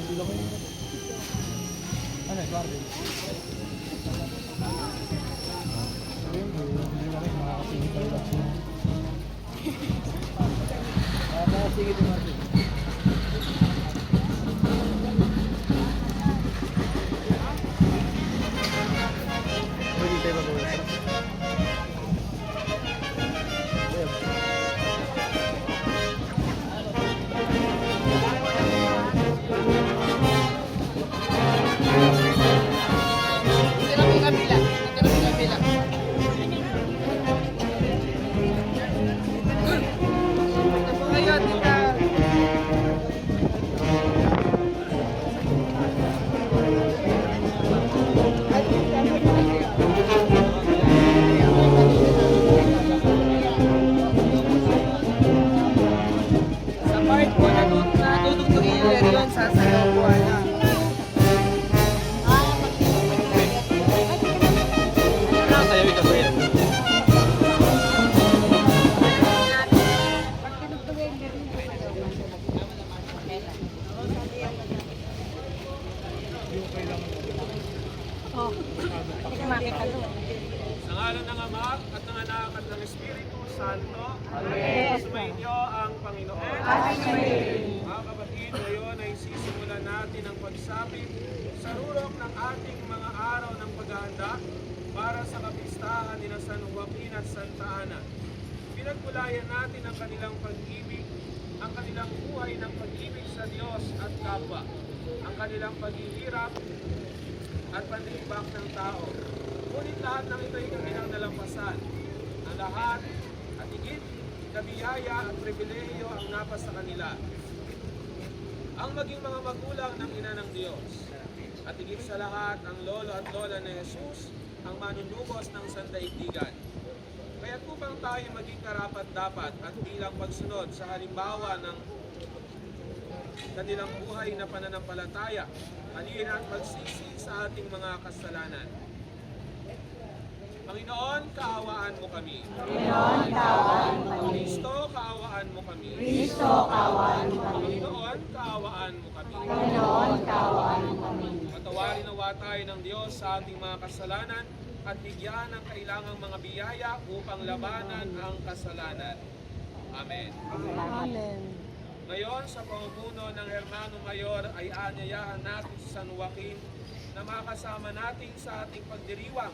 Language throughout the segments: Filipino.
sila kayo. Ano, Eduardo? Ayun, hindi kami makakatingin tayo lang siya. Sige, Eduardo. Pwede tayo mag-uwas. Sa ngalan ng Ama at ng Anak at ng Espiritu Santo, Amen. Sumainyo ang Panginoon. Amen. Mga kapatid, ngayon ay sisimulan natin ang pagsapit sa rurok ng ating mga araw ng paghahanda para sa kapistahan ni San Joaquin at Santa Ana. Pinagmulayan natin ang kanilang pag-ibig, ang kanilang buhay ng pag-ibig sa Diyos at kapwa, ang kanilang paghihirap at panlibak ng tao. Ngunit lahat ng ito ay kanilang nalampasan. Ang lahat at higit na biyaya at pribilehiyo ang napasa kanila. Ang maging mga magulang ng ina ng Diyos. At higit sa lahat, ang lolo at lola ni Jesus, ang manunubos ng sandaigdigan. Kaya upang tayo maging karapat-dapat at bilang pagsunod sa halimbawa ng kanilang buhay na pananampalataya, halina at magsisi sa ating mga kasalanan. Panginoon, kaawaan mo kami. Panginoon, kaawaan mo kami. Kristo, kaawaan mo kami. Kristo, kaawaan mo kami. Panginoon, kaawaan mo kami. Panginoon, kaawaan mo kami. Patawarin nawa tayo ng Diyos sa ating mga kasalanan at bigyan ng kailangang mga biyaya upang labanan ang kasalanan. Amen. Amen. Ngayon, sa pamumuno ng Hermano Mayor ay aanyayahan natin si San Joaquin na makasama natin sa ating pagdiriwang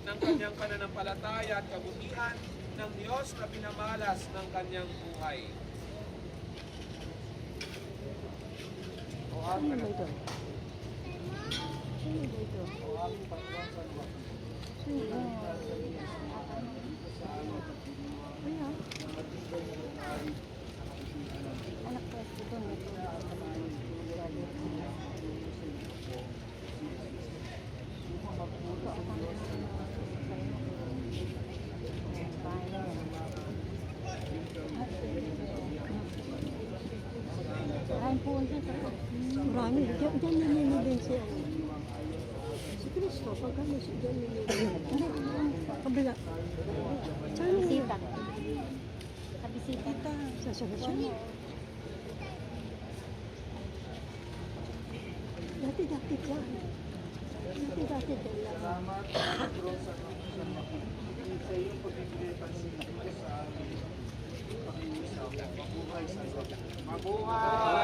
ng kanyang pananampalataya at kabutihan ng Diyos na pinamalas ng kanyang buhay. Sino ba ito? Sino ba ito? Sino ba? Ayan. Anak ko ito. Marami. Diyan nililibing siya. Si Cristo, pagkano siya diyan nililibing? Kabila. Saan bisita? Sa bisita. Sa solusyon. Dati-dati dyan. Dati-dati dyan. Salamat, Panginoon, sa iyong pagbibigay pansin sa amin. Pakiusap, mabuhay sa iyo. Mabuhay!